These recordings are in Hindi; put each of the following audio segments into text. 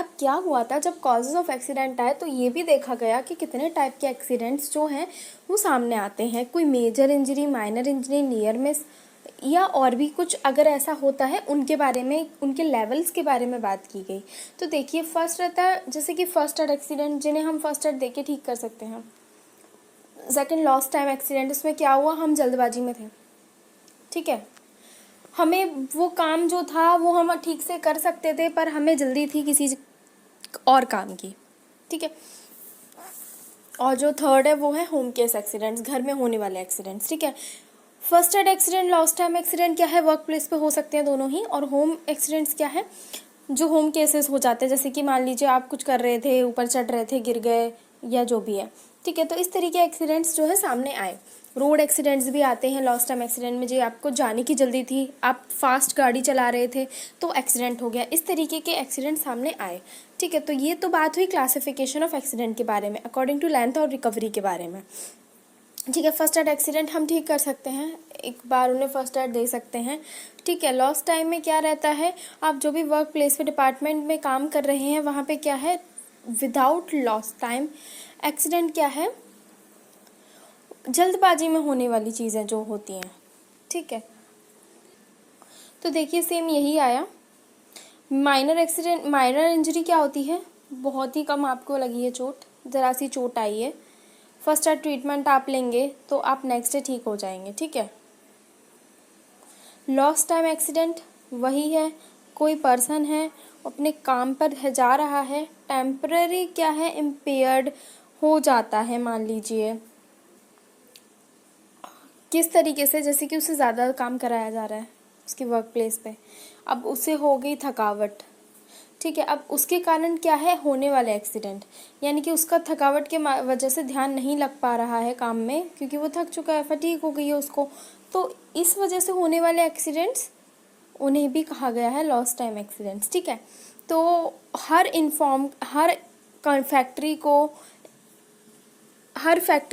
अब क्या हुआ था, जब कॉजेज़ ऑफ एक्सीडेंट आए तो ये भी देखा गया कि कितने टाइप के एक्सीडेंट्स जो हैं वो सामने आते हैं। कोई major injury, minor injury, near miss या और भी कुछ अगर ऐसा होता है उनके बारे में, उनके लेवल्स के बारे में बात की गई। तो देखिए फर्स्ट रहता है जैसे कि फर्स्ट एड एक्सीडेंट, जिन्हें हम फर्स्ट एड देके ठीक कर सकते हैं। सेकंड लॉस्ट टाइम एक्सीडेंट, उसमें क्या हुआ, हम जल्दबाजी में थे, ठीक है, हमें वो काम जो था वो हम ठीक से कर सकते थे पर हमें जल्दी थी किसी और काम की, ठीक है। और जो थर्ड है वो है होम केस एक्सीडेंट्स, घर में होने वाले एक्सीडेंट्स, ठीक है। First aid accident, lost time accident क्या है, वर्क प्लेस पे हो सकते हैं दोनों ही। और होम एक्सीडेंट्स क्या है, जो होम केसेस हो जाते हैं, जैसे कि मान लीजिए आप कुछ कर रहे थे, ऊपर चढ़ रहे थे, गिर गए या जो भी है, ठीक है। तो इस तरीके के एक्सीडेंट्स जो है सामने आए। रोड एक्सीडेंट्स भी आते हैं लॉस्ट टाइम एक्सीडेंट में, जो आपको जाने की जल्दी थी, आप फास्ट गाड़ी चला रहे थे तो एक्सीडेंट हो गया, इस तरीके के एक्सीडेंट सामने आए, ठीक है। तो ये तो बात हुई क्लासिफिकेशन ऑफ एक्सीडेंट के बारे में अकॉर्डिंग टू लेंथ और रिकवरी के बारे में, ठीक है। फर्स्ट एड एक्सीडेंट हम ठीक कर सकते हैं, एक बार उन्हें फर्स्ट एड दे सकते हैं, ठीक है। लॉस्ट टाइम में क्या रहता है, आप जो भी वर्क प्लेस पे डिपार्टमेंट में काम कर रहे हैं वहाँ पे क्या है, विदाउट लॉस्ट टाइम एक्सीडेंट क्या है, जल्दबाजी में होने वाली चीज़ें जो होती हैं, ठीक है। तो देखिए सेम यही आया। माइनर एक्सीडेंट, माइनर इंजरी क्या होती है, बहुत ही कम आपको लगी है चोट, ज़रा सी चोट आई है, फर्स्ट एड ट्रीटमेंट आप लेंगे तो आप नेक्स्ट डे ठीक हो जाएंगे, ठीक है। लॉस्ट टाइम एक्सीडेंट वही है, कोई पर्सन है अपने काम पर है जा रहा है, टेम्पररी क्या है, इम्पेयर्ड हो जाता है, मान लीजिए किस तरीके से, जैसे कि उसे ज़्यादा काम कराया जा रहा है उसकी वर्क प्लेस पे, अब उसे हो गई थकावट, ठीक है। अब उसके कारण क्या है, होने वाले एक्सीडेंट, यानी कि उसका थकावट के वजह से ध्यान नहीं लग पा रहा है काम में, क्योंकि वो थक चुका है, फटीग हो गई है उसको, तो इस वजह से होने वाले एक्सीडेंट्स उन्हें भी कहा गया है लॉस्ट टाइम एक्सीडेंट्स, ठीक है। तो हर फैक्ट्री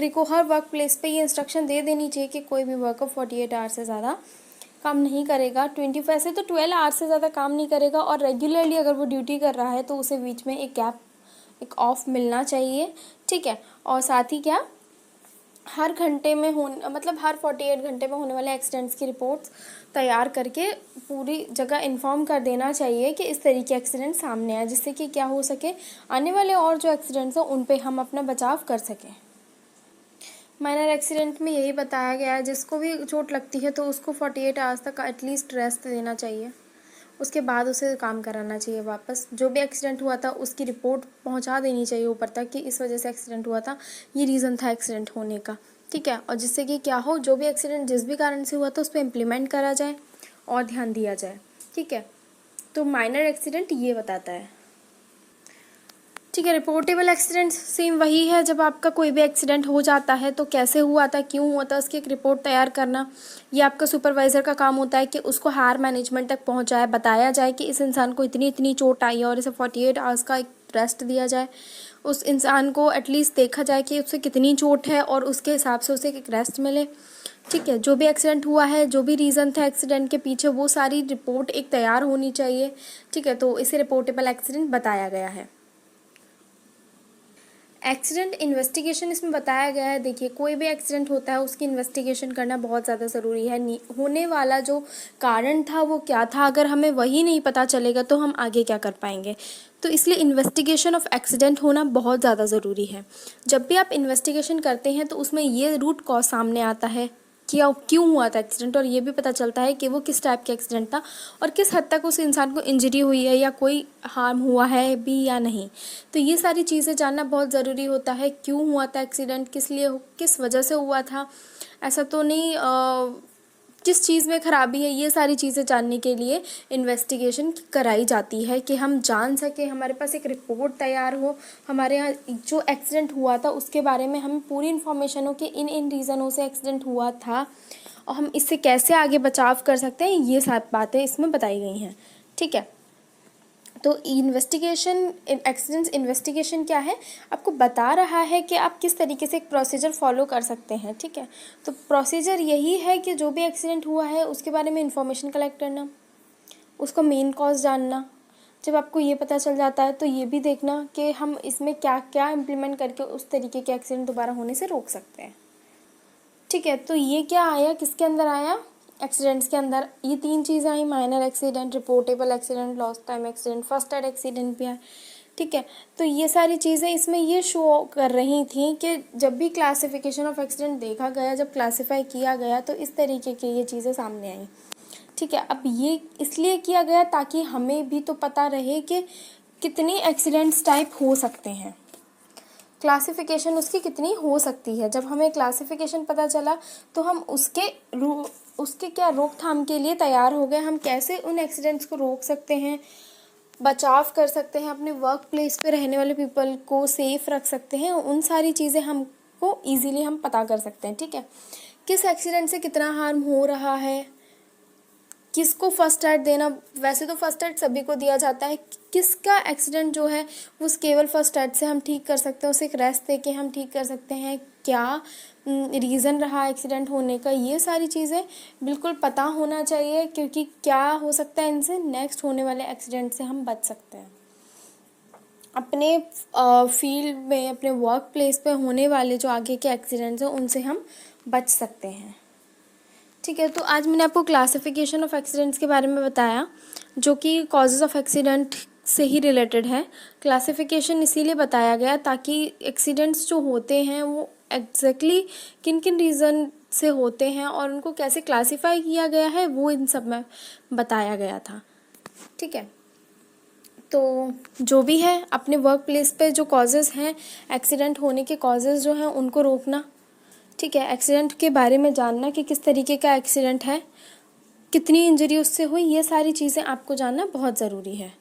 को हर वर्क प्लेस पे ये इंस्ट्रक्शन दे देनी चाहिए कि कोई भी वर्कर 48 आवर्स से ज़्यादा काम नहीं करेगा, 25 से तो 12 आवर्स से ज़्यादा काम नहीं करेगा, और रेगुलरली अगर वो ड्यूटी कर रहा है तो उसे बीच में एक गैप, एक ऑफ मिलना चाहिए, ठीक है। और साथ ही क्या, हर घंटे में मतलब हर 48 घंटे में होने वाले एक्सीडेंट्स की रिपोर्ट्स तैयार करके पूरी जगह इन्फॉर्म कर देना चाहिए कि इस तरीके एक्सीडेंट सामने आए, जिससे कि क्या हो सके, आने वाले और जो एक्सीडेंट्स हैं उन पे हम अपना बचाव कर सकें। माइनर एक्सीडेंट में यही बताया गया है, जिसको भी चोट लगती है तो उसको 48 आवर्स तक एटलीस्ट रेस्ट देना चाहिए, उसके बाद उसे काम कराना चाहिए वापस। जो भी एक्सीडेंट हुआ था उसकी रिपोर्ट पहुंचा देनी चाहिए ऊपर तक कि इस वजह से एक्सीडेंट हुआ था, ये रीज़न था एक्सीडेंट होने का, ठीक है। और जिससे कि क्या हो, जो भी एक्सीडेंट जिस भी कारण से हुआ था उस पर इम्प्लीमेंट करा जाए और ध्यान दिया जाए, ठीक है। तो माइनर एक्सीडेंट ये बताता है, ठीक है। रिपोर्टेबल एक्सीडेंट सेम वही है, जब आपका कोई भी एक्सीडेंट हो जाता है तो कैसे हुआ था, क्यों हुआ था, उसकी एक रिपोर्ट तैयार करना, ये आपका सुपरवाइज़र का काम होता है कि उसको हायर मैनेजमेंट तक पहुंचाए, बताया जाए कि इस इंसान को इतनी इतनी चोट आई है और इसे 48 आवर्स का एक रेस्ट दिया जाए, उस इंसान को एटलीस्ट देखा जाए कि उससे कितनी चोट है और उसके हिसाब से उसे एक रेस्ट मिले, ठीक है। जो भी एक्सीडेंट हुआ है, जो भी रीज़न था एक्सीडेंट के पीछे, वो सारी रिपोर्ट एक तैयार होनी चाहिए, ठीक है। तो इसे रिपोर्टेबल एक्सीडेंट बताया गया है। एक्सीडेंट इन्वेस्टिगेशन इसमें बताया गया है, देखिए कोई भी एक्सीडेंट होता है उसकी इन्वेस्टिगेशन करना बहुत ज़्यादा ज़रूरी है। होने वाला जो कारण था वो क्या था, अगर हमें वही नहीं पता चलेगा तो हम आगे क्या कर पाएंगे, तो इसलिए इन्वेस्टिगेशन ऑफ एक्सीडेंट होना बहुत ज़्यादा ज़रूरी है। जब भी आप इन्वेस्टिगेशन करते हैं तो उसमें ये रूट कॉज सामने आता है कि क्यों हुआ था एक्सीडेंट, और ये भी पता चलता है कि वो किस टाइप का एक्सीडेंट था और किस हद तक उस इंसान को इंजरी हुई है या कोई हार्म हुआ है भी या नहीं। तो ये सारी चीज़ें जानना बहुत ज़रूरी होता है, क्यों हुआ था एक्सीडेंट, किस लिए, किस वजह से हुआ था, ऐसा तो नहीं किस चीज़ में ख़राबी है, ये सारी चीज़ें जानने के लिए इन्वेस्टिगेशन कराई जाती है कि हम जान सकें, हमारे पास एक रिपोर्ट तैयार हो, हमारे यहाँ जो एक्सीडेंट हुआ था उसके बारे में हमें पूरी इन्फॉर्मेशन हो कि इन इन रीज़नों से एक्सीडेंट हुआ था और हम इससे कैसे आगे बचाव कर सकते हैं, ये सब बातें इसमें बताई गई हैं, ठीक है। तो इन्वेस्टिगेशन, एक्सीडेंट इन्वेस्टिगेशन क्या है, आपको बता रहा है कि आप किस तरीके से एक प्रोसीजर फॉलो कर सकते हैं, ठीक है। तो प्रोसीजर यही है कि जो भी एक्सीडेंट हुआ है उसके बारे में इंफॉर्मेशन कलेक्ट करना, उसका मेन कॉज जानना, जब आपको ये पता चल जाता है तो ये भी देखना कि हम इसमें क्या क्या इम्प्लीमेंट करके उस तरीके के एक्सीडेंट दोबारा होने से रोक सकते हैं। ठीक है, तो ये क्या आया, किसके अंदर आया, एक्सीडेंट्स के अंदर ये 3 चीज़ें आई, minor accident, reportable accident, lost time accident, first aid accident भी आया। ठीक है, तो ये सारी चीज़ें इसमें ये शो कर रही थी कि जब भी क्लासिफिकेशन ऑफ एक्सीडेंट देखा गया, जब क्लासीफाई किया गया तो इस तरीके की ये चीज़ें सामने आई। ठीक है, अब ये इसलिए किया गया ताकि हमें भी तो पता रहे कि कितने एक्सीडेंट्स टाइप हो सकते हैं, क्लासिफिकेशन उसकी कितनी हो सकती है। जब हमें क्लासिफिकेशन पता चला तो हम उसके क्या रोकथाम के लिए तैयार हो गए, हम कैसे उन एक्सीडेंट्स को रोक सकते हैं, बचाव कर सकते हैं, अपने वर्क प्लेस पे रहने वाले पीपल को सेफ रख सकते हैं, उन सारी चीज़ें हमको ईजीली हम पता कर सकते हैं। ठीक है, किस एक्सीडेंट से कितना हार्म हो रहा है, किसको फर्स्ट एड देना, वैसे तो फर्स्ट एड सभी को दिया जाता है, किसका एक्सीडेंट जो है वो केवल फर्स्ट एड से हम ठीक कर सकते हैं, उसे एक रेस्ट दे के हम ठीक कर सकते हैं, क्या रीज़न रहा एक्सीडेंट होने का, ये सारी चीज़ें बिल्कुल पता होना चाहिए, क्योंकि क्या हो सकता है इनसे नेक्स्ट होने वाले एक्सीडेंट से हम बच सकते हैं। अपने फील्ड में, अपने वर्क प्लेस पे होने वाले जो आगे के एक्सीडेंट्स हैं उनसे हम बच सकते हैं। ठीक है, तो आज मैंने आपको क्लासिफिकेशन ऑफ एक्सीडेंट्स के बारे में बताया, जो कि कॉजेज़ ऑफ एक्सीडेंट से ही रिलेटेड है। क्लासिफिकेशन इसीलिए बताया गया ताकि एक्सीडेंट्स जो होते हैं वो एग्जैक्टली किन किन रीज़न से होते हैं और उनको कैसे क्लासिफाई किया गया है वो इन सब में बताया गया था। ठीक है, तो जो भी है अपने वर्क प्लेस पे जो कॉजेज़ हैं, एक्सीडेंट होने के कॉजेज़ जो हैं उनको रोकना। ठीक है, एक्सीडेंट के बारे में जानना कि किस तरीके का एक्सीडेंट है, कितनी इंजरी उससे हुई, ये सारी चीज़ें आपको जानना बहुत ज़रूरी है।